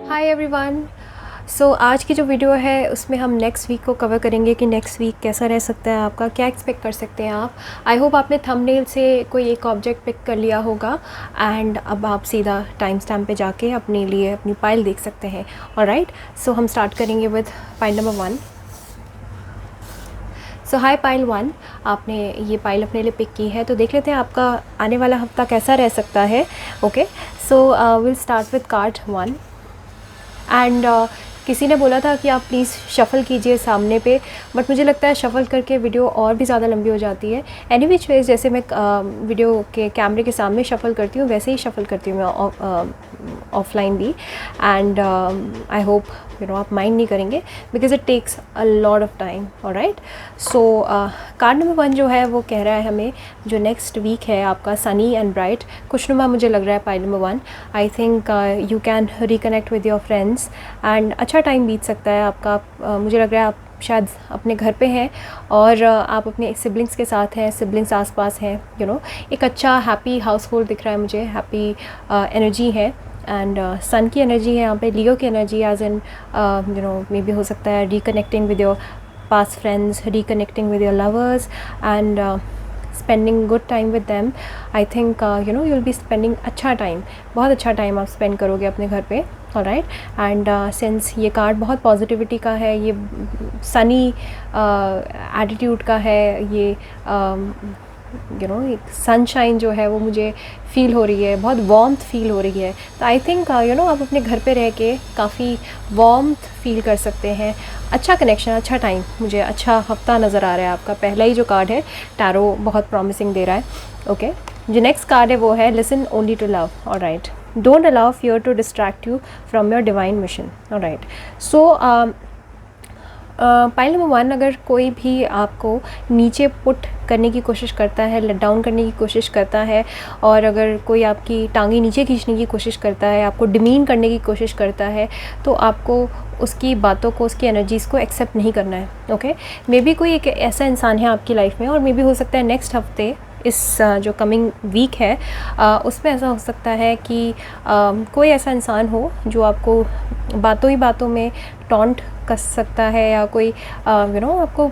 Hi everyone. सो आज की जो वीडियो है उसमें हम नेक्स्ट वीक को कवर करेंगे कि नेक्स्ट वीक कैसा रह सकता है, आपका क्या एक्सपेक्ट कर सकते हैं आप। आई होप आपने थंबनेल से कोई एक ऑब्जेक्ट पिक कर लिया होगा एंड अब आप सीधा टाइम स्टैम्प पे जाके अपने लिए अपनी पाइल देख सकते हैं। ऑलराइट, सो हम स्टार्ट करेंगे with pile number 1। So hi pile 1, आपने ये पाइल अपने लिए पिक की है, तो देख लेते हैं आपका आने वाला हफ्ता कैसा रह सकता है। Okay, so will start with card 1 and किसी ने बोला था कि आप प्लीज़ शफ़ल कीजिए सामने पे, बट मुझे लगता है शफ़ल करके वीडियो और भी ज़्यादा लंबी हो जाती है। एनी विच वेज, जैसे मैं वीडियो के कैमरे के सामने शफ़ल करती हूँ वैसे ही शफ़ल करती हूँ मैं ऑफलाइन भी। एंड आई होप आप माइंड नहीं करेंगे because it takes a lot of time. Alright, so card number 1 जो है वो कह रहा है हमें जो नेक्स्ट वीक है आपका सनी एंड ब्राइट खुशनुमा मुझे लग रहा है। Pile number 1, I think you can reconnect with your friends and अच्छा टाइम बीत सकता है आपका। मुझे लग रहा है आप शायद अपने घर पे हैं और आप अपने सिबलिंग्स के साथ हैं, सिबलिंग्स आसपास हैं। एक अच्छा हैप्पी हाउस होल्ड दिख रहा है मुझे, हैप्पी एनर्जी है एंड सन की एनर्जी है यहाँ पे, लियो की energy as in maybe हो सकता है reconnecting with your past friends, reconnecting with your lovers and spending good time with them. I think you will be spending अच्छा टाइम, बहुत अच्छा टाइम आप स्पेंड करोगे अपने घर पे। ऑलराइट, एंड सिंस ये कार्ड बहुत पॉजिटिविटी का है, ये सनी एटीट्यूड का है, ये एक सनशाइन जो है वो मुझे फ़ील हो रही है, बहुत वार्मथ फील हो रही है। तो आई थिंक आप अपने घर पे रह के काफ़ी वार्मथ फील कर सकते हैं। अच्छा कनेक्शन, अच्छा टाइम, मुझे अच्छा हफ्ता नज़र आ रहा है आपका। पहला ही जो कार्ड है टैरो बहुत प्रॉमिसिंग दे रहा है। ओके, जो नेक्स्ट कार्ड है वो है listen only to love. Alright, don't allow fear to distract you from your divine mission. Alright, so pile number 1, अगर कोई भी आपको नीचे पुट करने की कोशिश करता है, लेट डाउन करने की कोशिश करता है, और अगर कोई आपकी टांगें नीचे खींचने की कोशिश करता है, आपको डिमीन करने की कोशिश करता है, तो आपको उसकी बातों को, उसकी एनर्जीज़ को एक्सेप्ट नहीं करना है। ओके, मे बी कोई एक ऐसा इंसान है आपकी लाइफ में, और मे बी हो सकता है नेक्स्ट हफ्ते इस जो कमिंग वीक है उसमें ऐसा हो सकता है कि कोई ऐसा इंसान हो जो आपको बातों ही बातों में टॉन्ट कर सकता है, या कोई आपको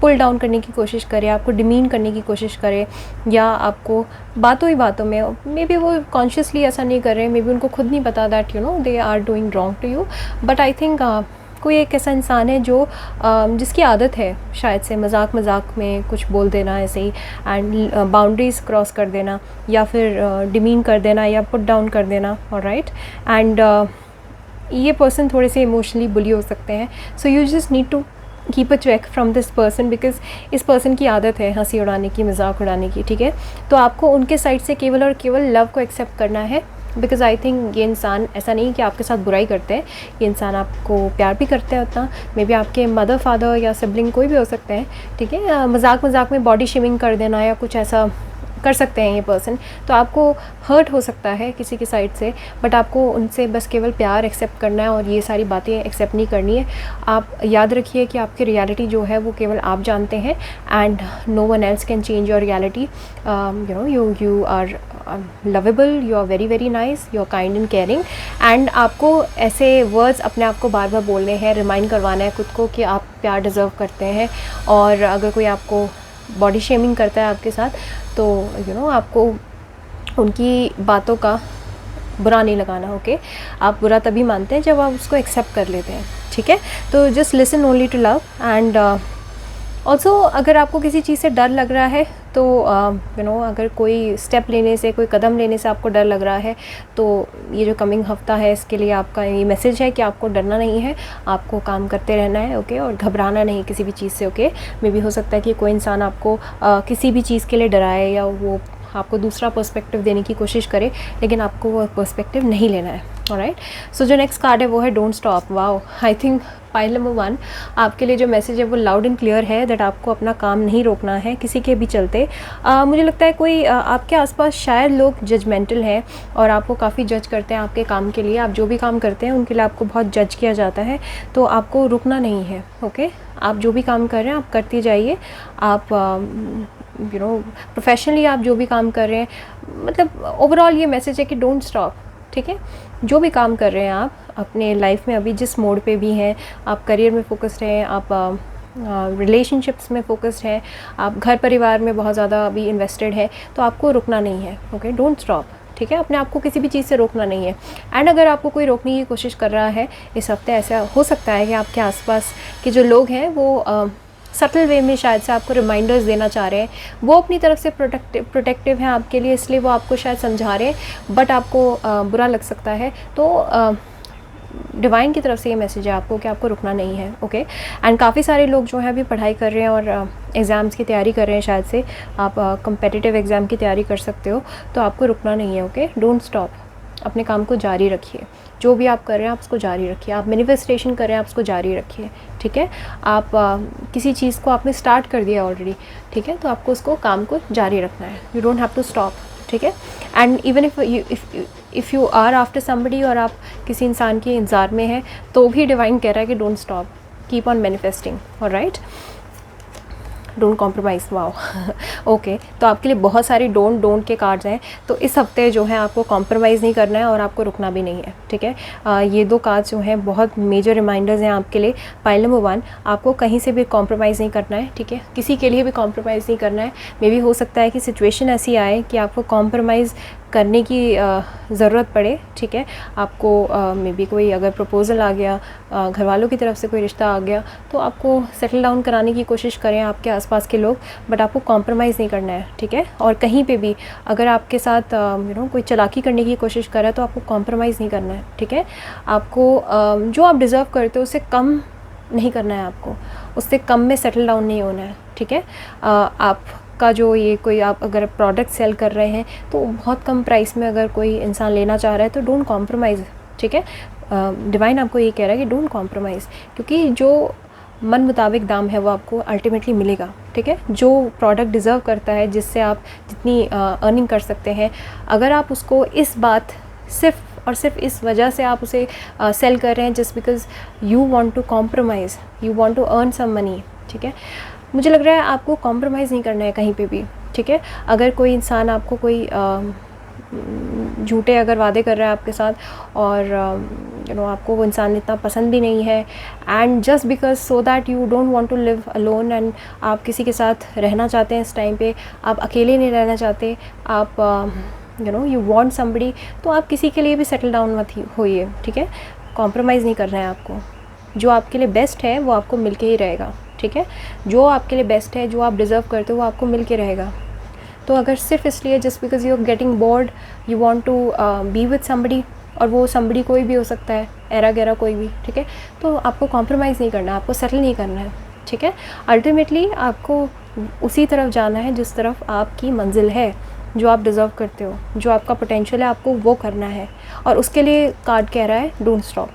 पुल डाउन करने की कोशिश करे, आपको डिमीन करने की कोशिश करे, या आपको बातों ही बातों में, मे बी वो कॉन्शियसली ऐसा नहीं कर रहे, मे बी उनको खुद नहीं पता that they are doing wrong to you, but I think कोई एक ऐसा इंसान है जो जिसकी आदत है शायद से मजाक मजाक में कुछ बोल देना ऐसे ही, एंड बाउंड्रीज़ क्रॉस कर देना, या फिर डिमीन कर देना, या पुट डाउन कर देना। ऑलराइट, एंड ये पर्सन थोड़े से इमोशनली बुली हो सकते हैं। So you just need to keep a check from this person, because इस पर्सन की आदत है हंसी उड़ाने की, मजाक उड़ाने की। ठीक है, तो आपको उनके साइड से केवल और केवल लव को एक्सेप्ट करना है, बिकॉज़ आई थिंक ये इंसान ऐसा नहीं कि आपके साथ बुराई करते हैं, ये इंसान आपको प्यार भी करते हैं उतना। मे बी आपके मदर, फादर या सिबलिंग कोई भी हो सकते हैं। ठीक है, मजाक मजाक में बॉडी शेमिंग कर देना या कुछ ऐसा कर सकते हैं ये पर्सन, तो आपको हर्ट हो सकता है किसी की साइड से, बट आपको उनसे बस केवल प्यार एक्सेप्ट करना है और ये सारी बातें एक्सेप्ट नहीं करनी है। आप याद रखिए कि आपकी रियलिटी जो है वो केवल आप जानते हैं, and no one else can change your reality. You are lovable, you are very very nice, you are kind and caring, and आपको ऐसे वर्ड्स अपने आप को बार बार बोलने हैं, रिमाइंड करवाना है खुद को कि आप प्यार डिज़र्व करते हैं। और अगर कोई आपको बॉडी शेमिंग करता है आपके साथ, तो आपको उनकी बातों का बुरा नहीं लगाना। ओके, आप बुरा तभी मानते हैं जब आप उसको एक्सेप्ट कर लेते हैं। ठीक है, तो just listen only to love, and also अगर आपको किसी चीज़ से डर लग रहा है, तो अगर कोई स्टेप लेने से, कोई कदम लेने से आपको डर लग रहा है, तो ये जो कमिंग हफ्ता है इसके लिए आपका ये मैसेज है कि आपको डरना नहीं है, आपको काम करते रहना है। ओके, और घबराना नहीं किसी भी चीज़ से। ओके, मे बी हो सकता है कि कोई इंसान आपको किसी भी चीज़ के लिए डराए, या वो आपको दूसरा पर्सपेक्टिव देने की कोशिश करे, लेकिन आपको वो पर्सपेक्टिव नहीं लेना है। ऑलराइट, सो जो नेक्स्ट कार्ड है वो है don't stop. Wow, I think pile number 1 आपके लिए जो मैसेज है वो लाउड एंड क्लियर है, दैट आपको अपना काम नहीं रोकना है किसी के भी चलते। मुझे लगता है कोई आपके आसपास शायद लोग जजमेंटल हैं और आपको काफ़ी जज करते हैं आपके काम के लिए। आप जो भी काम करते हैं उनके लिए आपको बहुत जज किया जाता है, तो आपको रुकना नहीं है। ओके, आप जो भी काम कर रहे हैं आप करते जाइए। आप प्रोफेशनली आप जो भी काम कर रहे हैं, मतलब ओवरऑल ये मैसेज है कि डोंट स्टॉप। ठीक है। जो भी काम कर रहे हैं आप अपने लाइफ में, अभी जिस मोड पे भी हैं, आप करियर में फोकस्ड हैं, आप रिलेशनशिप्स में फोकस्ड हैं, आप घर परिवार में बहुत ज़्यादा अभी इन्वेस्टेड है, तो आपको रुकना नहीं है। Okay, don't stop. ठीक है, अपने आप को किसी भी चीज़ से रोकना नहीं है। एंड अगर आपको कोई रोकने की कोशिश कर रहा है इस हफ्ते, ऐसा हो सकता है कि आपके आसपास के जो लोग हैं वो सटल वे में शायद से आपको रिमाइंडर्स देना चाह रहे हैं, वो अपनी तरफ से प्रोटेक्टिव हैं आपके लिए, इसलिए वो आपको शायद समझा रहे हैं, बट आपको बुरा लग सकता है। तो डिवाइन की तरफ से ये मैसेज है आपको कि आपको रुकना नहीं है। ओके, एंड काफ़ी सारे लोग जो हैं अभी पढ़ाई कर रहे हैं और एग्ज़ाम्स की तैयारी कर रहे हैं, शायद से आप कम्पिटिटिव एग्ज़ाम की तैयारी कर सकते हो, तो आपको रुकना नहीं है। ओके, डोंट स्टॉप, अपने काम को जारी रखिए। जो भी आप कर रहे हैं आप उसको जारी रखिए। आप मैनिफेस्टेशन कर रहे हैं आप उसको जारी रखिए। ठीक है, आप किसी चीज़ को आपने स्टार्ट कर दिया ऑलरेडी, ठीक है, तो आपको उसको काम को जारी रखना है। You don't have to stop. ठीक है, and even if you are after somebody, और आप किसी इंसान के इंतज़ार में हैं, तो भी डिवाइन कह रहा है कि don't stop, keep on manifesting. Alright, don't compromise. Wow, okay, तो आपके लिए बहुत सारी डोंट के कार्ड्स हैं। तो इस हफ्ते जो है आपको कॉम्प्रोमाइज़ नहीं करना है और आपको रुकना भी नहीं है। ठीक है, ये 2 कार्ड्स जो हैं बहुत मेजर रिमाइंडर्स हैं आपके लिए। पाइल नंबर 1, आपको कहीं से भी कॉम्प्रोमाइज़ नहीं करना है। ठीक है, किसी के लिए भी कॉम्प्रोमाइज़ नहीं करना है। मे बी हो सकता है कि सिचुएशन ऐसी आए कि आपको कॉम्प्रोमाइज़ करने की ज़रूरत पड़े। ठीक है, आपको मे बी कोई अगर प्रपोज़ल आ गया, घर वालों की तरफ से कोई रिश्ता आ गया, तो आपको सेटल डाउन कराने की कोशिश करें आपके आसपास के लोग, बट आपको कॉम्प्रोमाइज़ नहीं करना है। ठीक है, और कहीं पे भी अगर आपके साथ कोई चालाकी करने की कोशिश कर रहा है, तो आपको कॉम्प्रोमाइज़ नहीं करना है। ठीक है, आपको जो आप डिज़र्व करते हो उससे कम नहीं करना है, आपको उससे कम में सेटल डाउन नहीं होना है। ठीक है, आपका जो ये कोई आप अगर प्रोडक्ट सेल कर रहे हैं, तो बहुत कम प्राइस में अगर कोई इंसान लेना चाह रहा है, तो डोंट कॉम्प्रोमाइज़। ठीक है, डिवाइन आपको ये कह रहा है कि डोंट कॉम्प्रोमाइज़, क्योंकि जो मन मुताबिक दाम है वो आपको अल्टीमेटली मिलेगा। ठीक है, जो प्रोडक्ट डिज़र्व करता है, जिससे आप जितनी अर्निंग कर सकते हैं, अगर आप उसको इस बात सिर्फ और सिर्फ इस वजह से आप उसे सेल कर रहे हैं just because you want to compromise, you want to earn some money. ठीक है, मुझे लग रहा है आपको कॉम्प्रोमाइज़ नहीं करना है कहीं पे भी। ठीक है, अगर कोई इंसान आपको कोई झूठे अगर वादे कर रहा है आपके साथ, और आपको वो इंसान इतना पसंद भी नहीं है, and just because so that you don't want to live alone, and आप किसी के साथ रहना चाहते हैं इस टाइम पे, आप अकेले नहीं रहना चाहते, आप यू वांट समबडी, तो आप किसी के लिए भी सेटल डाउन मत होइए। ठीक है, कॉम्प्रोमाइज़ नहीं करना है आपको। जो आपके लिए बेस्ट है वो आपको मिल के ही रहेगा। ठीक है, जो आपके लिए बेस्ट है, जो आप डिज़र्व करते हो, वो आपको मिल के रहेगा। तो अगर सिर्फ इसलिए just because you are getting bored, you want to be with somebody, और वो समबडी कोई भी हो सकता है, एरा गैरा कोई भी, ठीक है, तो आपको कॉम्प्रोमाइज़ नहीं करना है, आपको सेटल नहीं करना है। ठीक है, अल्टीमेटली आपको उसी तरफ जाना है जिस तरफ आपकी मंजिल है, जो आप डिज़र्व करते हो, जो आपका पोटेंशियल है, आपको वो करना है, और उसके लिए कार्ड कह रहा है डोंट स्टॉप।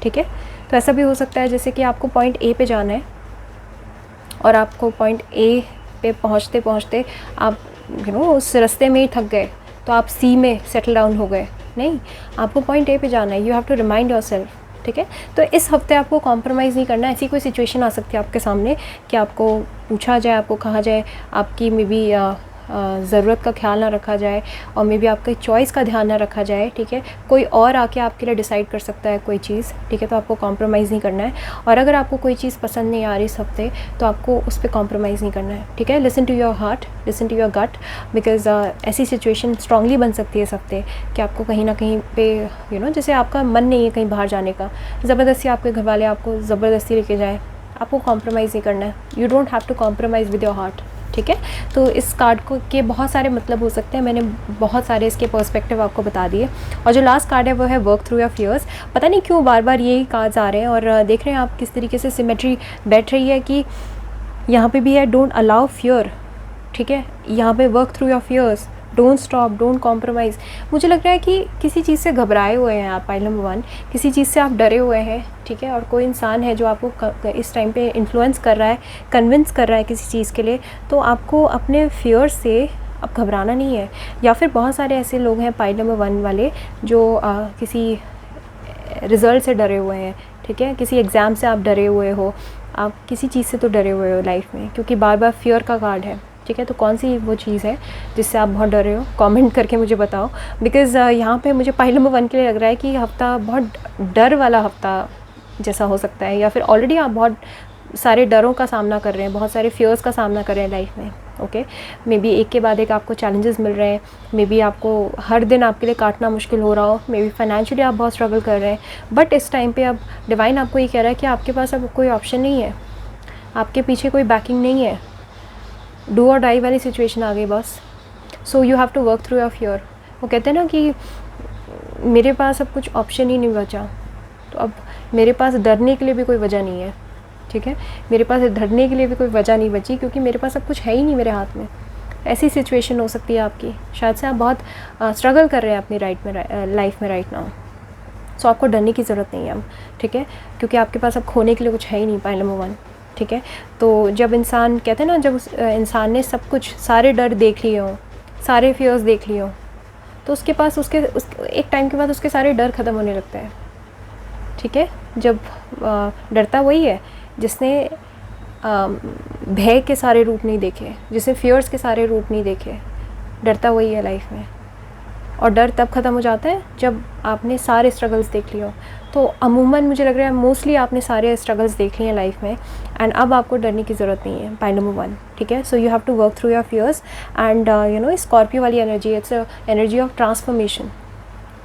ठीक है, तो ऐसा भी हो सकता है जैसे कि आपको पॉइंट ए पे जाना है, और आपको पॉइंट ए पे पहुँचते पहुँचते आप उस रास्ते में ही थक गए, तो आप सी में सेटल डाउन हो गए। नहीं, आपको पॉइंट ए पे जाना है, you have to remind yourself. ठीक है, तो इस हफ्ते आपको कॉम्प्रोमाइज़ नहीं करना है। ऐसी कोई सिचुएशन आ सकती है आपके सामने कि आपको पूछा जाए, आपको कहा जाए, आपकी मे बी ज़रूरत का ख्याल ना रखा जाए, और मे बी आपकी चॉइस का ध्यान ना रखा जाए। ठीक है, कोई और आके आपके लिए डिसाइड कर सकता है कोई चीज़। ठीक है, तो आपको कॉम्प्रोमाइज़ नहीं करना है, और अगर आपको कोई चीज़ पसंद नहीं आ रही इस हफ्ते, तो आपको उस पर कॉम्प्रोमाइज़ नहीं करना है। ठीक है, listen to your heart, listen to your gut, because ऐसी सिचुएशन स्ट्रांगली बन सकती है इस हफ्ते कि आपको कहीं ना कहीं पे जैसे आपका मन नहीं है कहीं बाहर जाने का, ज़बरदस्ती आपके घर वाले आपको ज़बरदस्ती लेके जाए, आपको कॉम्प्रोमाइज़ नहीं करना है। You don't have to compromise with your heart. ठीक है, तो इस कार्ड को के बहुत सारे मतलब हो सकते हैं, मैंने बहुत सारे इसके पर्सपेक्टिव आपको बता दिए। और जो लास्ट कार्ड है वो है वर्क थ्रू योर फियर्स। पता नहीं क्यों बार बार यही कार्ड्स आ रहे हैं, और देख रहे हैं आप किस तरीके से सिमेट्री बैठ रही है कि यहाँ पे भी है डोंट अलाउ फियर। ठीक है, यहाँ पे work through your fears, don't stop, don't compromise. मुझे लग रहा है कि किसी चीज़ से घबराए हुए हैं आप, पाइल नंबर 1, किसी चीज़ से आप डरे हुए हैं। ठीक है, और कोई इंसान है जो आपको इस टाइम पे इन्फ्लुएंस कर रहा है, कन्विंस कर रहा है किसी चीज़ के लिए, तो आपको अपने फियर से अब घबराना नहीं है। या फिर बहुत सारे ऐसे लोग हैं पाइल नंबर 1 वाले जो किसी रिज़ल्ट से डरे हुए हैं। ठीक है, किसी एग्ज़ाम से आप डरे हुए हो, आप किसी चीज़ से तो डरे हुए हो लाइफ में, क्योंकि बार बार फियर का कार्ड है। ठीक है। तो कौन सी वो चीज़ है जिससे आप बहुत डर रहे हो, कमेंट करके मुझे बताओ। बिकॉज़ यहाँ पे मुझे पाइल नंबर 1 के लिए लग रहा है कि हफ़्ता बहुत डर वाला हफ़्ता जैसा हो सकता है, या फिर ऑलरेडी आप बहुत सारे डरों का सामना कर रहे हैं, बहुत सारे फियर्स का सामना कर रहे हैं लाइफ में। ओके, मे बी एक के बाद एक आपको चैलेंजेस मिल रहे हैं, मे बी आपको हर दिन आपके लिए काटना मुश्किल हो रहा हो, मे बी फाइनेंशियली आप बहुत स्ट्रगल कर रहे हैं, बट इस टाइम पे अब डिवाइन आपको ये कह रहा है कि आपके पास अब कोई ऑप्शन नहीं है, आपके पीछे कोई बैकिंग नहीं है, डू और डाई वाली सिचुएशन आ गई बस। So you have to work through your fear. वो कहते हैं ना कि मेरे पास अब कुछ ऑप्शन ही नहीं बचा, तो अब मेरे पास डरने के लिए भी कोई वजह नहीं है, ठीक है, मेरे पास डरने के लिए भी कोई वजह नहीं बची, क्योंकि मेरे पास अब कुछ है ही नहीं मेरे हाथ में। ऐसी सिचुएशन हो सकती है आपकी, शायद से आप बहुत स्ट्रगल कर रहे हैं अपनी लाइफ में राइट नाउ। सो आपको डरने की ज़रूरत नहीं है अब, ठीक है, क्योंकि आपके पास अब खोने के लिए कुछ है ही नहीं, पाइल नंबर 1, ठीक है। तो जब इंसान कहते हैं ना, जब उस इंसान ने सब कुछ, सारे डर देख लिए हों, सारे फियर्स देख लिए हों, तो उसके पास उसके एक टाइम के बाद उसके सारे डर ख़त्म होने लगते हैं, ठीक है। जब डरता वही है जिसने भय के सारे रूप नहीं देखे, जिसने फियर्स के सारे रूप नहीं देखे, डरता वही है लाइफ में। और डर तब ख़त्म हो जाता है जब आपने सारे स्ट्रगल्स देख लिए हो। तो अमूमन मुझे लग रहा है मोस्टली आपने सारे स्ट्रगल्स देख लिए हैं लाइफ में, एंड अब आपको डरने की ज़रूरत नहीं है, पाइल नंबर 1, ठीक है। So you have to work through your fears and you know, Scorpio वाली energy, it's a energy of transformation,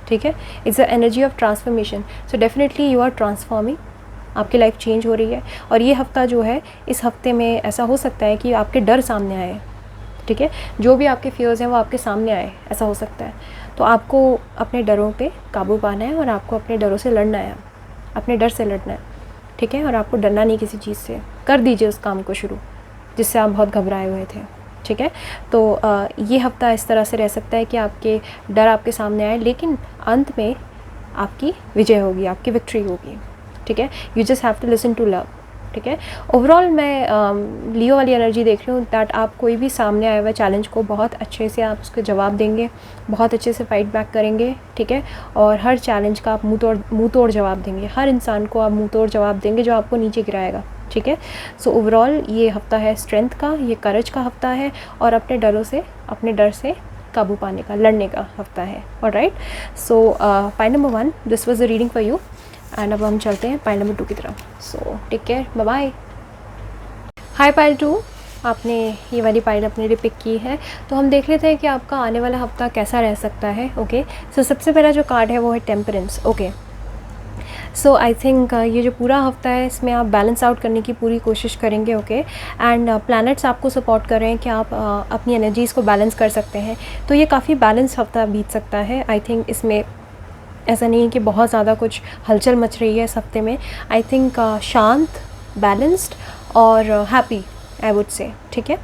ठीक है, it's a energy of transformation. So definitely you are transforming, आपकी लाइफ चेंज हो रही है। और ये हफ़्ता जो है, इस हफ्ते में ऐसा हो सकता है कि आपके डर सामने आए, ठीक है, जो भी आपके फियर्स हैं वो आपके सामने आए, ऐसा हो सकता है। तो आपको अपने डरों पे काबू पाना है और आपको अपने डरों से लड़ना है, अपने डर से लड़ना है, ठीक है। और आपको डरना नहीं किसी चीज़ से, कर दीजिए उस काम को शुरू जिससे आप बहुत घबराए हुए थे, ठीक है। तो ये हफ़्ता इस तरह से रह सकता है कि आपके डर आपके सामने आए, लेकिन अंत में आपकी विजय होगी, आपकी विक्ट्री होगी, ठीक है। You just have to listen to love, ठीक है। ओवरऑल मैं लियो वाली एनर्जी देख रही हूँ दैट आप कोई भी सामने आए हुए चैलेंज को बहुत अच्छे से आप उसके जवाब देंगे, बहुत अच्छे से फाइट बैक करेंगे, ठीक है। और हर चैलेंज का आप मुँह तोड़ जवाब देंगे, हर इंसान को आप मुँह तोड़ जवाब देंगे जो आपको नीचे गिराएगा, ठीक है। सो ओवरऑल ये हफ़्ता है स्ट्रेंथ का, ये करेज का हफ़्ता है, और अपने डर से काबू पाने का, लड़ने का हफ़्ता है। Alright, so pile number 1, this was the reading for you. And अब हम चलते हैं पाइल नंबर 2 की तरफ। So take care, bye bye. Hi pile 2, आपने ये वाली पाइल अपने लिए पिक की है, तो हम देख लेते हैं कि आपका आने वाला हफ्ता कैसा रह सकता है। ओके, सो सबसे पहला जो कार्ड है वो है temperance. Okay, so I think ये जो पूरा हफ्ता है इसमें आप बैलेंस आउट करने की पूरी कोशिश करेंगे। ओके, एंड प्लैनेट्स आपको सपोर्ट कर रहे हैं कि आप अपनी एनर्जीज़ को बैलेंस कर सकते हैं। तो ये काफ़ी बैलेंस हफ्ता बीत सकता है। आई थिंक इसमें ऐसा नहीं है कि बहुत ज़्यादा कुछ हलचल मच रही है इस हफ्ते में। आई थिंक शांत, बैलेंस्ड और हैप्पी आई वुड से, ठीक है।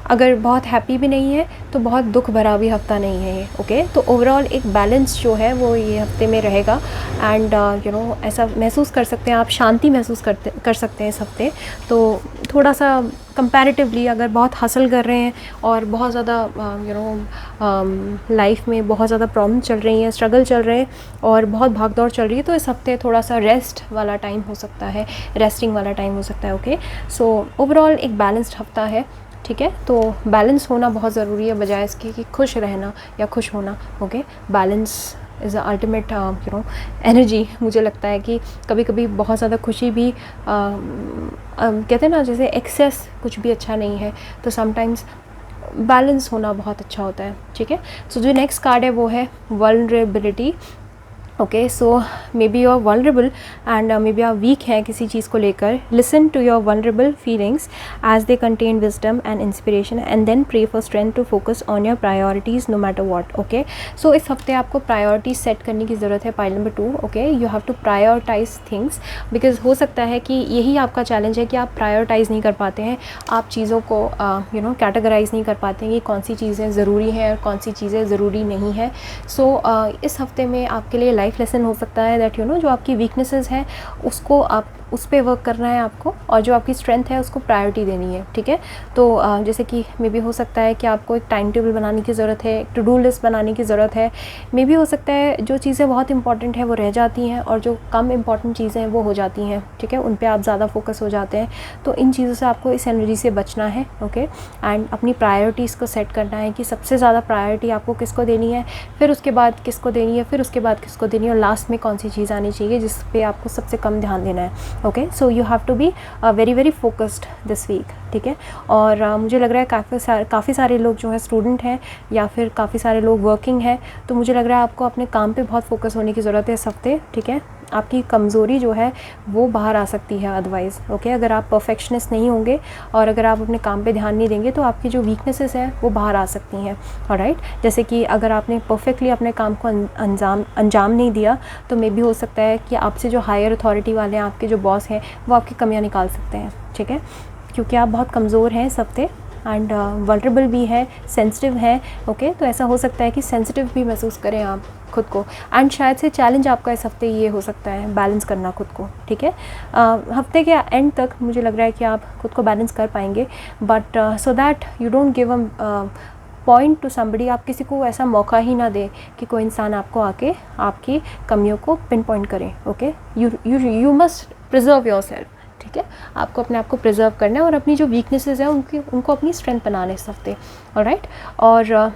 अगर बहुत हैप्पी भी नहीं है तो बहुत दुख भरा भी हफ्ता नहीं है ये। ओके, तो ओवरऑल एक बैलेंस जो है वो ये हफ्ते में रहेगा। एंड यू नो, ऐसा महसूस कर सकते हैं आप, शांति महसूस कर सकते हैं इस हफ्ते। तो थोड़ा सा कंपैरेटिवली अगर बहुत हसल कर रहे हैं और बहुत ज़्यादा यू नो लाइफ में बहुत ज़्यादा प्रॉब्लम चल रही हैं, स्ट्रगल चल रहे हैं और बहुत भागदौड़ चल रही है, तो इस हफ्ते थोड़ा सा रेस्ट वाला टाइम हो सकता है, रेस्टिंग वाला टाइम हो सकता है। ओके, सो ओवरऑल एक बैलेंस्ड हफ्ता है, ठीक है। तो बैलेंस होना बहुत ज़रूरी है, बजाय इसके कि खुश रहना या खुश होना। Okay, balance is a ultimate you know energy. मुझे लगता है कि कभी कभी बहुत ज़्यादा खुशी भी कहते हैं ना, जैसे एक्सेस कुछ भी अच्छा नहीं है, तो समटाइम्स बैलेंस होना बहुत अच्छा होता है, ठीक है। सो जो नेक्स्ट कार्ड है वो है vulnerability. Okay, so maybe you are vulnerable and maybe आप वीक हैं किसी चीज़ को लेकर। Listen to your vulnerable feelings as they contain wisdom and inspiration and then pray for strength to focus on your priorities no matter what. Okay, so इस हफ्ते आपको priorities set करने की ज़रूरत है, pile number 2। Okay, you have to prioritize things, because हो सकता है कि यही आपका चैलेंज है कि आप प्रायोरिटाइज़ नहीं कर पाते हैं, आप चीज़ों को यू नो कैटेगराइज नहीं कर पाते हैं कि कौन सी चीज़ें ज़रूरी हैं और कौन सी चीज़ें ज़रूरी नहीं है। सो इस हफ्ते में आपके लिए लाइफ लेसन हो सकता है दैट यू नो जो आपकी वीकनेसेस हैं उसको आप उस पे वर्क करना है आपको, और जो आपकी स्ट्रेंथ है उसको प्रायोरिटी देनी है, ठीक है। तो जैसे कि मे बी हो सकता है कि आपको एक टाइम टेबल बनाने की ज़रूरत है, एक टू डू लिस्ट बनाने की ज़रूरत है। मे बी हो सकता है जो चीज़ें बहुत इंपॉर्टेंट है वो रह जाती हैं, और जो कम इंपॉर्टेंट चीज़ें हैं वो हो जाती हैं, ठीक है, उन पे आप ज़्यादा फोकस हो जाते हैं। तो इन चीज़ों से आपको, इस एनर्जी से बचना है, ओके। एंड अपनी प्रायोरिटीज़ को सेट करना है कि सबसे ज़्यादा प्रायोरिटी आपको किसको देनी है, फिर उसके बाद किसको देनी है, फिर उसके बाद किसको देनी है, और लास्ट में कौन सी चीज़ आनी चाहिए जिस पे आपको सबसे कम ध्यान देना है, okay. So you have to be very very focused this week, ठीक है। और मुझे लग रहा है काफ़ी सारे लोग जो है स्टूडेंट हैं, या फिर काफ़ी सारे लोग वर्किंग हैं, तो मुझे लग रहा है आपको अपने काम पे बहुत फोकस होने की ज़रूरत है इस हफ्ते, ठीक है। आपकी कमज़ोरी जो है वो बाहर आ सकती है अदरवाइज़, ओके। अगर आप परफेक्शनिस्ट नहीं होंगे और अगर आप अपने काम पे ध्यान नहीं देंगे तो आपकी जो वीकनेसेस हैं वो बाहर आ सकती हैं, ऑलराइट। जैसे कि अगर आपने परफेक्टली अपने काम को अंजाम नहीं दिया, तो मे बी हो सकता है कि आपसे जो हायर अथॉरिटी वाले हैं, आपके जो बॉस हैं, वो आपकी कमियाँ निकाल सकते हैं, ठीक है, क्योंकि आप बहुत कमज़ोर हैं इस हफ्ते, एंड वल्नरेबल भी है, सेंसिटिव है, ओके। तो ऐसा हो सकता है कि सेंसिटिव भी महसूस करें आप खुद को, एंड शायद से चैलेंज आपका इस हफ्ते ये हो सकता है बैलेंस करना खुद को, ठीक है। हफ्ते के एंड तक मुझे लग रहा है कि आप खुद को बैलेंस कर पाएंगे, but so that you don't give a point two somebody, आप किसी को ऐसा मौका ही ना दें कि कोई इंसान आपको आके आपकी कमियों को पिन पॉइंट करें, okay. You must preserve your self, ठीक है। आपको अपने आप को प्रिजर्व करना है और अपनी जो वीकनेसेस हैं उनको अपनी स्ट्रेंथ बनाना है इस हफ्ते, ऑलराइट। और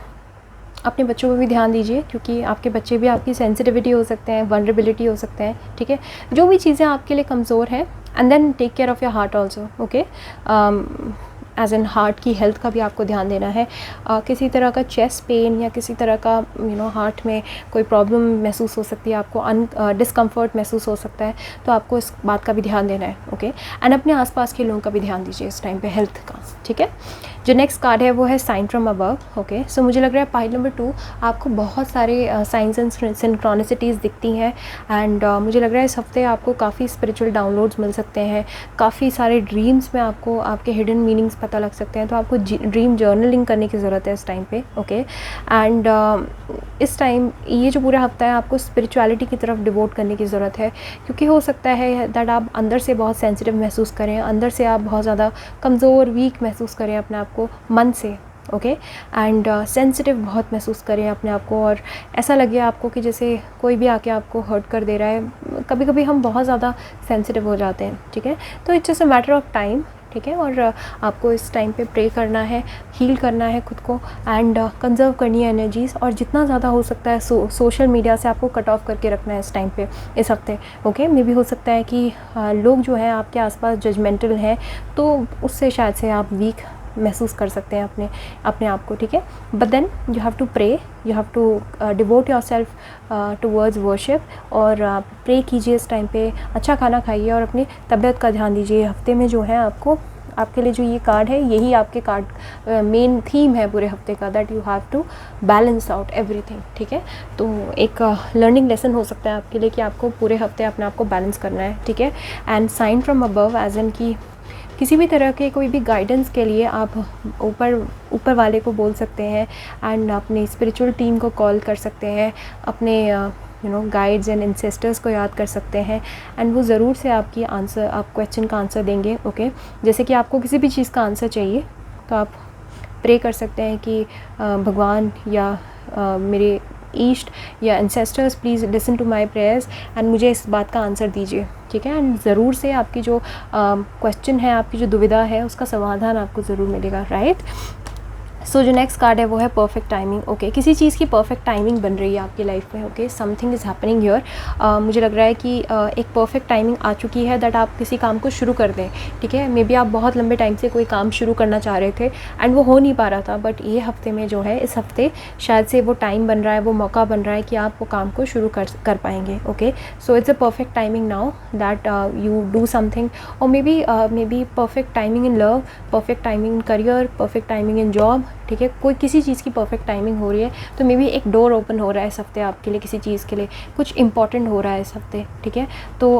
अपने बच्चों पर भी ध्यान दीजिए, क्योंकि आपके बच्चे भी आपकी सेंसिटिविटी हो सकते हैं, वल्नरेबिलिटी हो सकते हैं, ठीक है। जो भी चीज़ें आपके लिए कमज़ोर हैं, and then take care of your heart also, okay. As an heart की हेल्थ का भी आपको ध्यान देना है। किसी तरह का चेस्ट पेन या किसी तरह का हार्ट में कोई प्रॉब्लम महसूस हो सकती है, आपको डिस्कम्फर्ट महसूस हो सकता है, तो आपको इस बात का भी ध्यान देना है, ओके। एंड अपने आसपास के लोगों का भी ध्यान दीजिए इस टाइम पे हेल्थ का, ठीक है। जो नेक्स्ट कार्ड है वो है साइन फ्रॉम अबव, ओके। सो मुझे लग रहा है पाइल नंबर 2 आपको बहुत सारे साइंस एंड सिंक्रोनिसिटीज़ दिखती हैं, एंड मुझे लग रहा है इस हफ्ते आपको काफ़ी स्पिरिचुअल डाउनलोड्स मिल सकते हैं, काफ़ी सारे ड्रीम्स में आपको आपके हिडन मीनिंग्स पता लग सकते हैं, तो आपको ड्रीम जर्नलिंग करने की ज़रूरत है इस टाइम पे, ओके। एंड इस टाइम ये जो पूरा हफ्ता है आपको स्पिरिचुअलिटी की तरफ डिवोट करने की ज़रूरत है, क्योंकि हो सकता है दैट आप अंदर से बहुत सेंसिटिव महसूस करें, अंदर से आप बहुत ज़्यादा कमज़ोर वीक महसूस करें अपने आप को मन से, ओके। एंड सेंसिटिव बहुत महसूस करें अपने आप को, और ऐसा लगे आपको कि जैसे कोई भी आके आपको हर्ट कर दे रहा है। कभी कभी हम बहुत ज़्यादा सेंसिटिव हो जाते हैं, ठीक है। तो it's just a matter of time, ठीक है। और आपको इस टाइम पे प्रे करना है, हील करना है खुद को, एंड कंजर्व करनी है एनर्जीज़, और जितना ज़्यादा हो सकता है सोशल मीडिया से आपको कट ऑफ करके रखना है इस टाइम पे, इस हफ्ते, ओके। मे भी हो सकता है कि लोग जो हैं आपके आसपास जजमेंटल हैं, तो उससे शायद से आप वीक महसूस कर सकते हैं अपने आप को, ठीक है। But then you have to pray, you have to devote yourself towards worship, और प्रे कीजिए इस टाइम पे, अच्छा खाना खाइए और अपनी तबीयत का ध्यान दीजिए। हफ्ते में जो है आपके लिए जो ये कार्ड है, यही आपके कार्ड मेन थीम है पूरे हफ्ते का, that you have to balance out everything, ठीक है। तो एक लर्निंग लेसन हो सकता है आपके लिए कि आपको पूरे हफ्ते अपने आप को बैलेंस करना है, ठीक है। And sign from above as an की किसी भी तरह के कोई भी गाइडेंस के लिए आप ऊपर वाले को बोल सकते हैं, एंड अपनी स्पिरिचुअल टीम को कॉल कर सकते हैं, अपने गाइड्स एंड इंसेस्टर्स को याद कर सकते हैं, एंड वो ज़रूर से आप क्वेश्चन का आंसर देंगे, ओके। जैसे कि आपको किसी भी चीज़ का आंसर चाहिए तो आप प्रे कर सकते हैं कि भगवान या मेरे ईस्ट या ancestors please listen to my prayers, and मुझे इस बात का आंसर दीजिए, ठीक है। एंड ज़रूर से आपकी जो क्वेश्चन है, आपकी जो दुविधा है, उसका समाधान आपको ज़रूर मिलेगा, राइट। सो जो नेक्स्ट कार्ड है वो है परफेक्ट टाइमिंग, ओके। किसी चीज़ की परफेक्ट टाइमिंग बन रही है आपकी लाइफ में, okay. Something is happening here. मुझे लग रहा है कि एक परफेक्ट टाइमिंग आ चुकी है दैट आप किसी काम को शुरू कर दें, ठीक है। मे बी आप बहुत लंबे टाइम से कोई काम शुरू करना चाह रहे थे एंड वो हो नहीं पा रहा था, बट ये हफ्ते में जो है, इस हफ्ते शायद से वो टाइम बन रहा है, वो मौका बन रहा है कि आप वो काम को शुरू कर पाएंगे, okay. So it's a perfect timing now that you do something, और maybe perfect timing in love, perfect timing in career, perfect timing in job, ठीक है। कोई किसी चीज़ की परफेक्ट टाइमिंग हो रही है, तो मे बी एक डोर ओपन हो रहा है इस हफ्ते आपके लिए, किसी चीज़ के लिए कुछ इंपॉर्टेंट हो रहा है इस हफ्ते, ठीक है। तो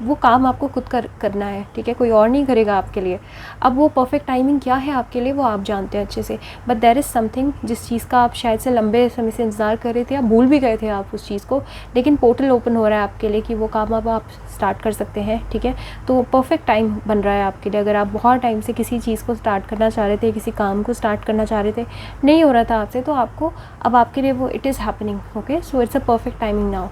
वो काम आपको खुद करना है, ठीक है, कोई और नहीं करेगा आपके लिए। अब वो परफेक्ट टाइमिंग क्या है आपके लिए वो आप जानते हैं अच्छे से, बट देयर इज़ समथिंग जिस चीज़ का आप शायद से लंबे समय से इंतज़ार कर रहे थे, या भूल भी गए थे आप उस चीज़ को, लेकिन पोर्टल ओपन हो रहा है आपके लिए कि वो काम अब आप स्टार्ट कर सकते हैं, ठीक है। तो परफेक्ट टाइम बन रहा है आपके लिए। अगर आप बहुत टाइम से किसी चीज़ को स्टार्ट करना चाह रहे थे, किसी काम को स्टार्ट करना चाह रहे थे, नहीं हो रहा था आपसे, तो आपको अब आपके लिए वो it is happening, okay. So it's a perfect timing now,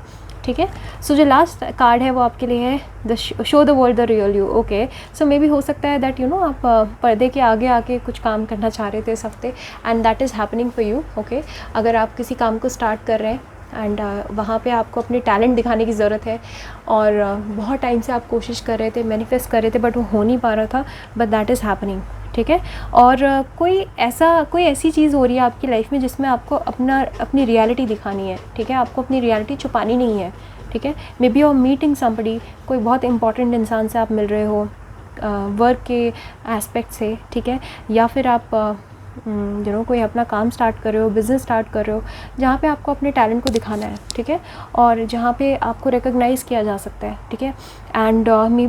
ठीक है। सो जो लास्ट कार्ड है वो आपके लिए है the show the world the real you, okay. So maybe हो सकता है दैट आप पर्दे के आगे आके कुछ काम करना चाह रहे थे इस हफ्ते, and that is happening for you, okay. अगर आप किसी काम को स्टार्ट कर रहे हैं एंड वहाँ पे आपको अपने टैलेंट दिखाने की ज़रूरत है, और बहुत टाइम से आप कोशिश कर रहे थे, मैनिफेस्ट कर रहे थे, बट वो हो नहीं पा रहा था, बट दैट इज़ हैपनिंग, ठीक है। और कोई ऐसी चीज़ हो रही है आपकी लाइफ में जिसमें आपको अपनी रियलिटी दिखानी है, ठीक है। आपको अपनी रियलिटी छुपानी नहीं है, ठीक है। May be you meeting somebody, कोई बहुत इंपॉर्टेंट इंसान से आप मिल रहे हो वर्क के एस्पेक्ट से, ठीक है, या फिर आप कोई अपना काम स्टार्ट कर रहे हो, बिज़नेस स्टार्ट कर रहे हो, जहाँ पे आपको अपने टैलेंट को दिखाना है, ठीक है, और जहाँ पे आपको रिकॉग्नाइज़ किया जा सकता है, ठीक है। And may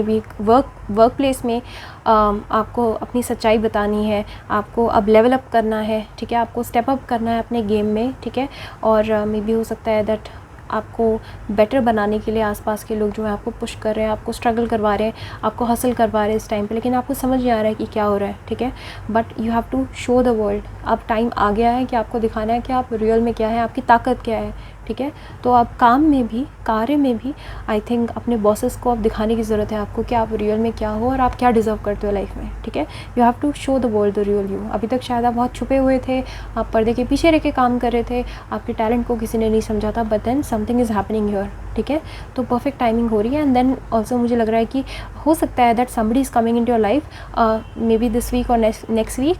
be work place में आपको अपनी सच्चाई बतानी है, आपको अब लेवल अप करना है, ठीक है, आपको स्टेप अप करना है अपने गेम में, ठीक है। और मे बी हो सकता है दैट आपको बेटर बनाने के लिए आसपास के लोग जो है आपको पुश कर रहे हैं, आपको स्ट्रगल करवा रहे हैं, आपको हसल करवा रहे हैं इस टाइम पे, लेकिन आपको समझ नहीं आ रहा है कि क्या हो रहा है, ठीक है। But you have to show the world, अब टाइम आ गया है कि आपको दिखाना है कि आप रियल में क्या है, आपकी ताकत क्या है, ठीक है। तो आप काम में भी, कार्य में भी आई थिंक अपने बॉसेस को अब दिखाने की ज़रूरत है आपको कि आप रियल में क्या हो और आप क्या डिज़र्व करते हो लाइफ में, ठीक है। You have to show the world the real you. अभी तक शायद आप बहुत छुपे हुए थे, आप पर्दे के पीछे रह के काम कर रहे थे, आपके टैलेंट को किसी ने नहीं समझा था, but then something is happening here, ठीक है। तो परफेक्ट टाइमिंग हो रही है। एंड देन ऑल्सो मुझे लग रहा है कि हो सकता है that somebody is coming into your life maybe this week और नेक्स्ट वीक,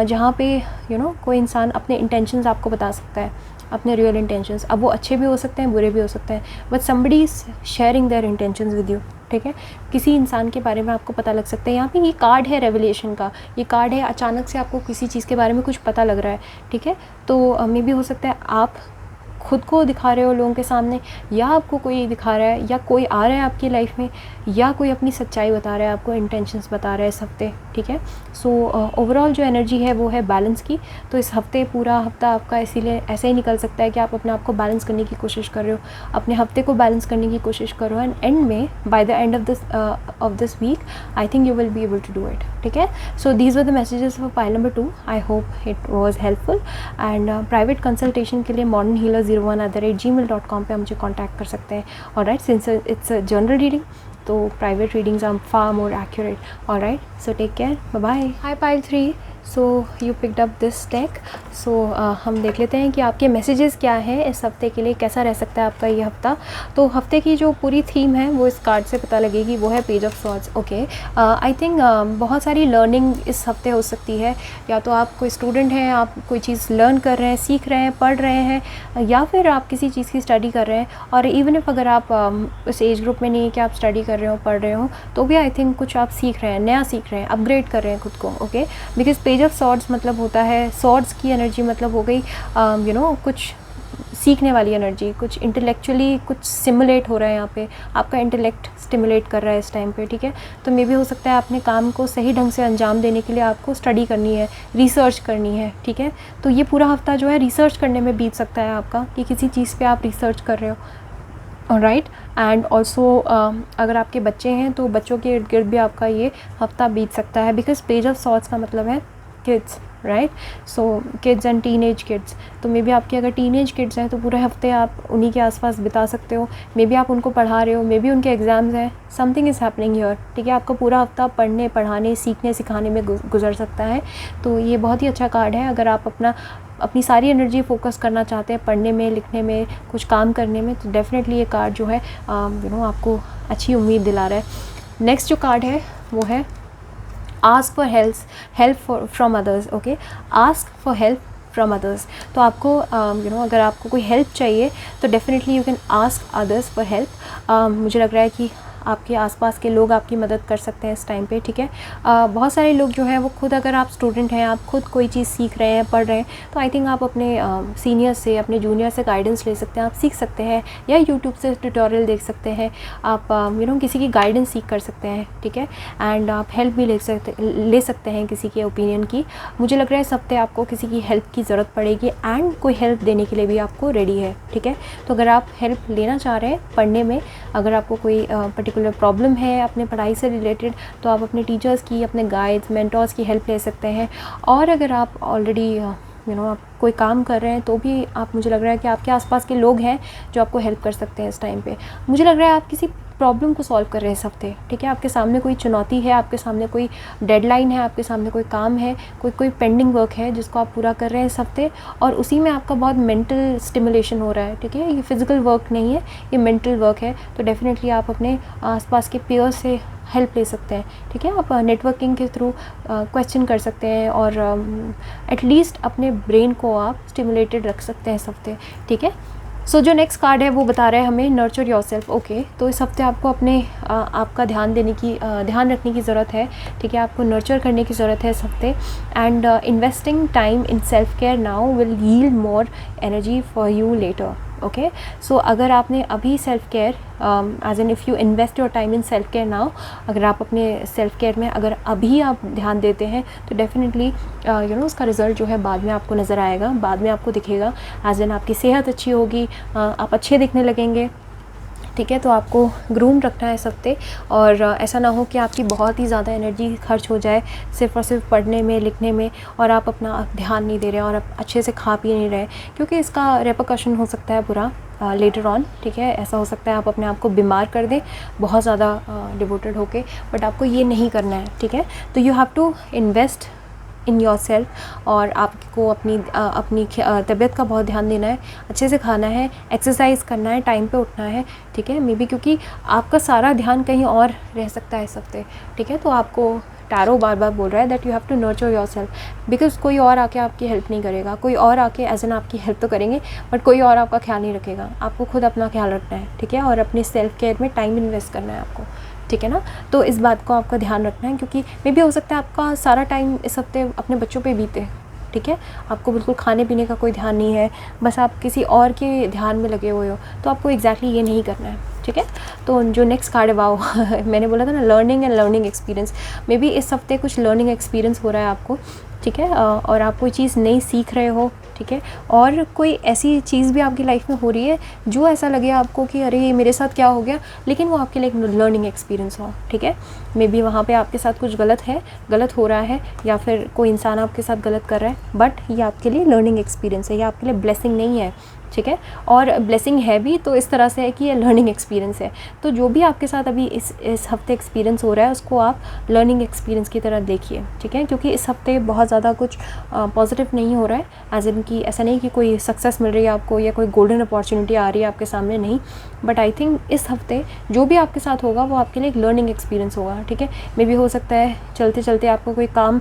जहाँ पे कोई इंसान अपने इंटेंशंस आपको बता सकता है, अपने रियल इंटेंशंस। अब वो अच्छे भी हो सकते हैं, बुरे भी हो सकते हैं, but somebody is sharing their intentions with you, ठीक है। किसी इंसान के बारे में आपको पता लग सकता है। यहाँ पे ये कार्ड है रेवलेशन का, ये कार्ड है अचानक से आपको किसी चीज़ के बारे में कुछ पता लग रहा है, ठीक है। तो मे बी हो सकता है आप खुद को दिखा रहे हो लोगों के सामने, या आपको कोई दिखा रहा है, या कोई आ रहा है आपकी लाइफ में, या कोई अपनी सच्चाई बता रहा है आपको, इंटेंशंस बता रहा है इस हफ्ते, ठीक है। सो ओवरऑल जो एनर्जी है वो है बैलेंस की। तो इस हफ्ते पूरा हफ्ता आपका इसीलिए ऐसे ही निकल सकता है कि आप अपने आप को बैलेंस करने की कोशिश कर रहे हो, अपने हफ्ते को बैलेंस करने की कोशिश करो, एंड एंड में by the end of this week I think you will be able to do it, ठीक है। So these were the messages for pile number 2। I hope it was helpful. And private consultation के लिए modernhealer01@gmail.com पे मुझे contact कर सकते हैं। Alright, since it's a general reading, तो private readings are far more accurate. Alright, so take care, bye bye. Hi pile 3, so you picked up this deck. So हम देख लेते हैं कि आपके मैसेजेस क्या हैं इस हफ्ते के लिए, कैसा रह सकता है आपका ये हफ्ता। तो हफ्ते की जो पूरी थीम है वो इस कार्ड से पता लगेगी, वो है page of swords, okay. I think बहुत सारी लर्निंग इस हफ्ते हो सकती है। या तो आप कोई स्टूडेंट हैं, आप कोई चीज़ लर्न कर रहे हैं, सीख रहे हैं, पढ़ रहे हैं, या फिर आप किसी चीज़ की स्टडी कर रहे हैं। और इवन इफ अगर आप उस एज ग्रुप में नहीं है कि आप स्टडी कर रहे हो, पढ़ रहे हो, तो भी आई थिंक कुछ आप सीख रहे हैं, नया सीख रहे हैं, अपग्रेड कर रहे हैं खुद को, okay. Because page of swords मतलब होता है, स्वॉर्ड्स की एनर्जी मतलब हो गई कुछ सीखने वाली एनर्जी, कुछ इंटेलेक्चुअली कुछ सिमुलेट हो रहा है यहाँ पे, आपका इंटेलेक्ट स्टिमुलेट कर रहा है इस टाइम पे, ठीक है। तो मे भी हो सकता है अपने काम को सही ढंग से अंजाम देने के लिए आपको स्टडी करनी है, रिसर्च करनी है, ठीक है। तो ये पूरा हफ्ता जो है रिसर्च करने में बीत सकता है आपका, कि किसी चीज़ पे आप रिसर्च कर रहे हो, राइट। एंड ऑल्सो अगर आपके बच्चे हैं तो बच्चों के इर्द गिर्द भी आपका ये हफ्ता बीत सकता है, बिकॉज पेज ऑफ स्वॉर्ड्स का मतलब है kids, right. So kids and teenage kids. तो मे बी आपके अगर टीनेज किड्स हैं तो पूरे हफ्ते आप उन्हीं के आसपास बिता सकते हो। मे बी आप उनको पढ़ा रहे हो, मे बी उनके एग्ज़ाम्स हैं, समथिंग इज़ हैपनिंग हियर, ठीक है। आपका पूरा हफ्ता पढ़ने, पढ़ाने, सीखने, सिखाने में गुजर सकता है। तो ये बहुत ही अच्छा कार्ड है अगर आप अपनी सारी एनर्जी फोकस करना चाहते हैं पढ़ने में, लिखने में, कुछ काम करने में, तो डेफिनेटली ये कार्ड जो है आपको अच्छी उम्मीद दिला रहा है। नेक्स्ट जो कार्ड है वो है ask for help from others, okay. Ask for help from others. तो आपको अगर आपको कोई हेल्प चाहिए तो definitely you can ask others for help. मुझे लग रहा है कि आपके आसपास के लोग आपकी मदद कर सकते हैं इस टाइम पे, ठीक है। बहुत सारे लोग जो हैं वो खुद, अगर आप स्टूडेंट हैं, आप खुद कोई चीज़ सीख रहे हैं, पढ़ रहे हैं, तो आई थिंक आप अपने सीनियर से, अपने जूनियर से गाइडेंस ले सकते हैं, आप सीख सकते हैं, या यूट्यूब से ट्यूटोरियल देख सकते हैं, आप किसी की गाइडेंस सीख कर सकते हैं, ठीक है। एंड आप हेल्प भी ले सकते हैं किसी के ओपिनियन की। मुझे लग रहा है इस हफ्ते आपको किसी की हेल्प की ज़रूरत पड़ेगी, एंड कोई हेल्प देने के लिए भी आपको रेडी है, ठीक है। तो अगर आप हेल्प लेना चाह रहे हैं पढ़ने में, अगर आपको कोई पर्टिकुलर प्रॉब्लम है अपने पढ़ाई से रिलेटेड, तो आप अपने टीचर्स की, अपने गाइड्स, मेंटर्स की हेल्प ले सकते हैं। और अगर आप ऑलरेडी आप कोई काम कर रहे हैं, तो भी आप, मुझे लग रहा है कि आपके आसपास के लोग हैं जो आपको हेल्प कर सकते हैं इस टाइम पे। मुझे लग रहा है आप किसी प्रॉब्लम को सॉल्व कर रहे हैं इस हफ्ते, ठीक है। आपके सामने कोई चुनौती है, आपके सामने कोई डेडलाइन है, आपके सामने कोई काम है, कोई पेंडिंग वर्क है जिसको आप पूरा कर रहे हैं इस हफ्ते, और उसी में आपका बहुत मेंटल स्टिमुलेशन हो रहा है, ठीक है। ये फिज़िकल वर्क नहीं है, ये मेंटल वर्क है। तो डेफिनेटली आप अपने आसपास के पेयर्स से हेल्प ले सकते हैं, ठीक है। आप नेटवर्किंग के थ्रू क्वेश्चन कर सकते हैं, और एटलीस्ट अपने ब्रेन को आप स्टिमुलेटेड रख सकते हैं इस हफ्ते, ठीक है। सो जो नेक्स्ट कार्ड है वो बता रहा है हमें नर्चर योरसेल्फ। ओके, तो इस हफ्ते आपको अपने आपका ध्यान रखने की ज़रूरत है, ठीक है। आपको नर्चर करने की ज़रूरत है इस हफ्ते, and investing time in self care now will yield more energy for you later. Okay, so अगर आपने अभी self care, as an if you invest your time in self care now, अगर आप अपने सेल्फ केयर में अगर अभी आप ध्यान देते हैं, तो डेफिनेटली उसका रिज़ल्ट जो है बाद में आपको नज़र आएगा, बाद में आपको दिखेगा। एज एन आपकी सेहत अच्छी होगी, आप अच्छे दिखने लगेंगे, ठीक है। तो आपको ग्रूम रखना है इस हफ्ते, और ऐसा ना हो कि आपकी बहुत ही ज़्यादा एनर्जी खर्च हो जाए सिर्फ़ और सिर्फ पढ़ने में, लिखने में, और आप अपना ध्यान नहीं दे रहे हैं, और आप अच्छे से खा पी नहीं रहे, क्योंकि इसका रेपरकशन हो सकता है बुरा लेटर ऑन, ठीक है। ऐसा हो सकता है आप अपने आप को बीमार कर दें बहुत ज़्यादा डिवोटेड होके, बट आपको ये नहीं करना है, ठीक है। तो you have to invest in yourself, और आपको अपनी तबीयत का बहुत ध्यान देना है, अच्छे से खाना है, एक्सरसाइज करना है, टाइम पे उठना है, ठीक है। मे बी क्योंकि आपका सारा ध्यान कहीं और रह सकता है इस हफ्ते, ठीक है। तो आपको टैरो बार बार बोल रहा है that you have to nurture yourself, because कोई और आके आपकी हेल्प नहीं करेगा, कोई और आके एज एन आपकी हेल्प तो करेंगे, बट कोई और आपका ख्याल नहीं रखेगा। आपको खुद अपना ख्याल रखना है, ठीक है, और अपने सेल्फ केयर में टाइम इन्वेस्ट करना है आपको, ठीक है ना। तो इस बात को आपका ध्यान रखना है, क्योंकि मे बी हो सकता है आपका सारा टाइम इस हफ्ते अपने बच्चों पे बीते, ठीक है। आपको बिल्कुल खाने पीने का कोई ध्यान नहीं है, बस आप किसी और के ध्यान में लगे हुए हो, तो आपको एग्जैक्टली ये नहीं करना है, ठीक है। तो जो नेक्स्ट कार्ड है वाओ मैंने बोला था ना, learning and learning experience. May be इस हफ्ते कुछ लर्निंग एक्सपीरियंस हो रहा है आपको, ठीक है, और आप कोई चीज़ नई सीख रहे हो, ठीक है, और कोई ऐसी चीज़ भी आपकी लाइफ में हो रही है जो ऐसा लगे आपको कि अरे ये मेरे साथ क्या हो गया, लेकिन वो आपके लिए एक लर्निंग एक्सपीरियंस हो, ठीक है। मे बी वहाँ पे आपके साथ कुछ गलत हो रहा है, या फिर कोई इंसान आपके साथ गलत कर रहा है, बट ये आपके लिए लर्निंग एक्सपीरियंस है, ये आपके लिए ब्लेसिंग नहीं है, ठीक है। और ब्लेसिंग है भी तो इस तरह से है कि ये लर्निंग एक्सपीरियंस है। तो जो भी आपके साथ अभी इस हफ्ते एक्सपीरियंस हो रहा है, उसको आप लर्निंग एक्सपीरियंस की तरह देखिए, ठीक है, क्योंकि इस हफ्ते बहुत ज़्यादा कुछ पॉजिटिव नहीं हो रहा है, एज इन कि ऐसा नहीं कि कोई सक्सेस मिल रही है आपको, या कोई गोल्डन अपॉर्चुनिटी आ रही है आपके सामने, नहीं। बट आई थिंक इस हफ्ते जो भी आपके साथ होगा वो आपके लिए एक लर्निंग एक्सपीरियंस होगा, ठीक है। मे बी हो सकता है चलते चलते आपको कोई काम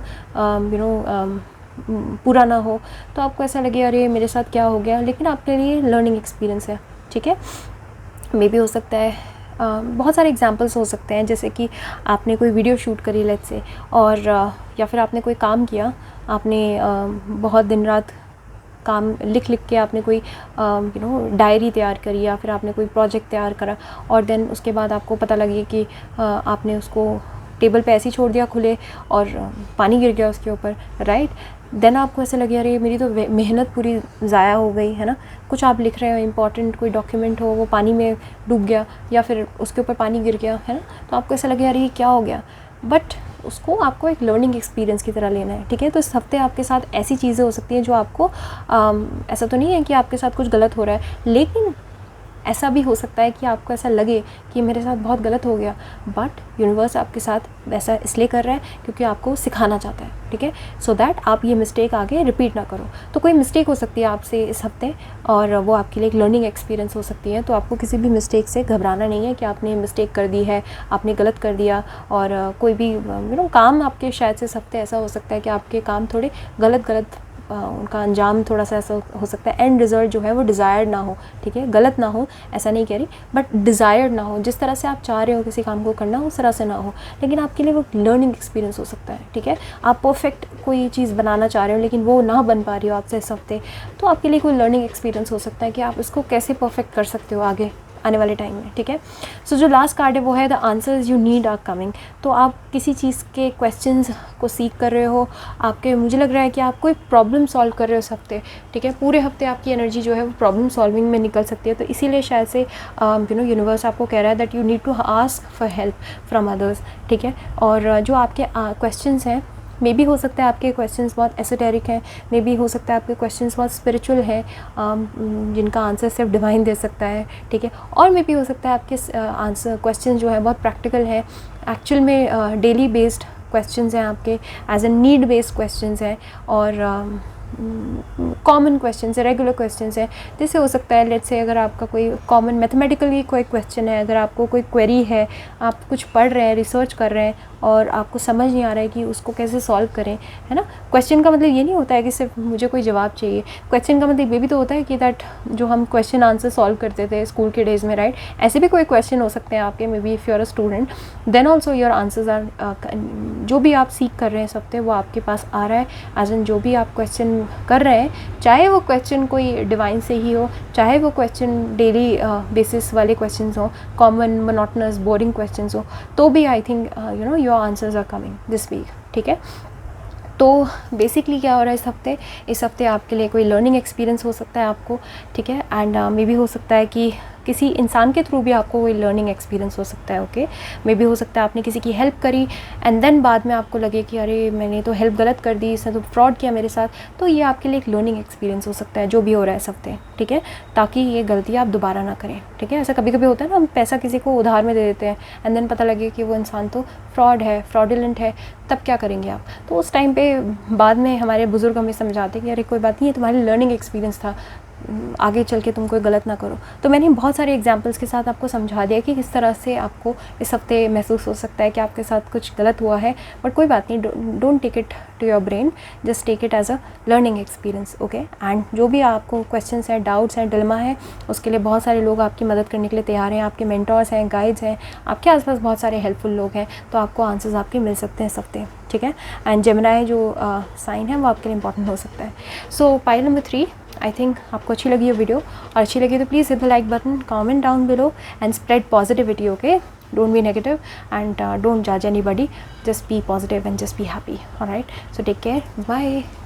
पूरा ना हो, तो आपको ऐसा लगे अरे मेरे साथ क्या हो गया, लेकिन आपके लिए लर्निंग एक्सपीरियंस है, ठीक है। मे बी हो सकता है बहुत सारे एग्जांपल्स हो सकते हैं, जैसे कि आपने कोई वीडियो शूट करी लेट्स से, और या फिर आपने कोई काम किया, आपने बहुत दिन रात काम लिख के आपने कोई डायरी तैयार करी, या फिर आपने कोई प्रोजेक्ट तैयार करा, और देन उसके बाद आपको पता लगे कि आपने उसको टेबल पे ऐसे ही छोड़ दिया खुले, और पानी गिर गया उसके ऊपर, राइट। देन आपको ऐसा लगे अरे मेरी तो मेहनत पूरी ज़ाया हो गई है ना। कुछ आप लिख रहे हो, इंपॉर्टेंट कोई डॉक्यूमेंट हो, वो पानी में डूब गया, या फिर उसके ऊपर पानी गिर गया, है ना। तो आपको ऐसा लगे अरे ये क्या हो गया, बट उसको आपको एक लर्निंग एक्सपीरियंस की तरह लेना है, ठीक है। तो इस हफ्ते आपके साथ ऐसी चीज़ें हो सकती हैं जो आपको ऐसा तो नहीं है कि आपके साथ कुछ गलत हो रहा है, लेकिन ऐसा भी हो सकता है कि आपको ऐसा लगे कि मेरे साथ बहुत गलत हो गया, बट यूनिवर्स आपके साथ वैसा इसलिए कर रहा है क्योंकि आपको सिखाना चाहता है, ठीक है, सो दैट आप ये मिस्टेक आगे रिपीट ना करो। तो कोई मिस्टेक हो सकती है आपसे इस हफ्ते, और वो आपके लिए एक लर्निंग एक्सपीरियंस हो सकती है। तो आपको किसी भी मिस्टेक से घबराना नहीं है कि आपने मिस्टेक कर दी है, आपने गलत कर दिया, और कोई भी काम आपके शायद से इस हफ्ते ऐसा हो सकता है कि आपके काम थोड़े गलत उनका अंजाम थोड़ा सा ऐसा हो सकता है, एंड रिजल्ट जो है वो डिज़ायर्ड ना हो, ठीक है, गलत ना हो, ऐसा नहीं कह रही, बट डिज़ायर्ड ना हो, जिस तरह से आप चाह रहे हो किसी काम को करना उस तरह से ना हो, लेकिन आपके लिए वो लर्निंग एक्सपीरियंस हो सकता है, ठीक है। आप परफेक्ट कोई चीज़ बनाना चाह रहे हो लेकिन वो ना बन पा रही हो आपसे इस हफ्ते, तो आपके लिए कोई लर्निंग एक्सपीरियंस हो सकता है कि आप इसको कैसे परफेक्ट कर सकते हो आगे आने वाले टाइम में, ठीक है। सो जो लास्ट कार्ड है वो है the answers you need are coming. तो आप किसी चीज़ के क्वेश्चंस को सीख कर रहे हो, आपके, मुझे लग रहा है कि आप कोई प्रॉब्लम सॉल्व कर रहे हो इस हफ्ते, ठीक है। पूरे हफ्ते आपकी एनर्जी जो है वो प्रॉब्लम सॉल्विंग में निकल सकती है, तो इसीलिए शायद से यूनिवर्स आपको कह रहा है that you need to ask for help from others, ठीक है। और जो आपके क्वेश्चंस हैं, मे बी हो सकता है आपके क्वेश्चंस बहुत एसोटेरिक हैं, मे बी हो सकता है आपके क्वेश्चंस बहुत स्पिरिचुअल हैं, जिनका आंसर सिर्फ डिवाइन दे सकता है, ठीक है। और मे बी हो सकता है आपके आंसर क्वेश्चन जो है बहुत प्रैक्टिकल है, एक्चुअल में डेली बेस्ड क्वेश्चंस हैं आपके, as a need based questions हैं, और कॉमन क्वेश्चंस है, रेगुलर क्वेश्चंस है। जैसे हो सकता है लेट्स से अगर आपका कोई कॉमन मैथमेटिकली कोई क्वेश्चन है, अगर आपको कोई क्वेरी है, आप कुछ पढ़ रहे हैं, रिसर्च कर रहे हैं और आपको समझ नहीं आ रहा है कि उसको कैसे सॉल्व करें, है ना। क्वेश्चन का मतलब ये नहीं होता है कि सिर्फ मुझे कोई जवाब चाहिए, क्वेश्चन का मतलब ये भी तो होता है कि दैट जो हम क्वेश्चन आंसर सॉल्व करते थे स्कूल के डेज़ में, राइट, ऐसे भी कोई क्वेश्चन हो सकते हैं आपके, maybe if you are a student then also your answers are, जो भी आप सीख कर रहे हैं सब वो आपके पास आ रहा है, एज एन जो भी आप क्वेश्चन कर रहे हैं, चाहे वो क्वेश्चन कोई डिवाइन से ही हो, चाहे वो क्वेश्चन डेली बेसिस वाले क्वेश्चंस हो, कॉमन मोनोटोनस बोरिंग क्वेश्चंस हो, तो भी I think your answers are coming this week, ठीक है। तो बेसिकली क्या हो रहा है इस हफ्ते आपके लिए कोई लर्निंग एक्सपीरियंस हो सकता है आपको, ठीक है। एंड मे बी हो सकता है कि किसी इंसान के थ्रू भी आपको कोई लर्निंग एक्सपीरियंस हो सकता है, ओके। मे बी हो सकता है आपने किसी की हेल्प करी एंड देन बाद में आपको लगे कि अरे मैंने तो हेल्प गलत कर दी, इसने तो फ्रॉड किया मेरे साथ, तो ये आपके लिए एक लर्निंग एक्सपीरियंस हो सकता है जो भी हो रहा है इस हफ्ते, ठीक है, ताकि ये गलती आप दोबारा ना करें, ठीक है। ऐसा कभी कभी होता है ना, हम पैसा किसी को उधार में दे देते हैं एंड देन पता लगे कि वो इंसान तो फ्रॉड है, फ्रॉडुलेंट है, तब क्या करेंगे आप। तो उस टाइम पे बाद में हमारे बुज़ुर्ग हमें समझाते कि अरे कोई बात नहीं, ये तुम्हारी लर्निंग एक्सपीरियंस था, आगे चल के तुम कोई गलत ना करो। तो मैंने बहुत सारे एग्जांपल्स के साथ आपको समझा दिया कि किस तरह से आपको इस हफ्ते महसूस हो सकता है कि आपके साथ कुछ गलत हुआ है, बट कोई बात नहीं, don't take it to your brain, just take it as a learning experience, okay. And जो भी आपको क्वेश्चंस हैं, डाउट्स हैं, डिलेमा है, उसके लिए बहुत सारे लोग आपकी मदद करने के लिए तैयार हैं, आपके मेंटर्स हैं, गाइड्स हैं, आपके आसपास बहुत सारे हेल्पफुल लोग हैं, तो आपको आंसर्स आपके मिल सकते हैं इस हफ्ते, ठीक है। एंड जेमिनी जो साइन है वो आपके लिए इंपॉर्टेंट हो सकता है। सो पाइल नंबर 3, आई थिंक आपको अच्छी लगी ये वीडियो, और अच्छी लगी तो please hit the like button, comment down below and spread positivity, okay. Don't be negative and don't judge anybody, just be positive and just be happy, all right? So take care, bye.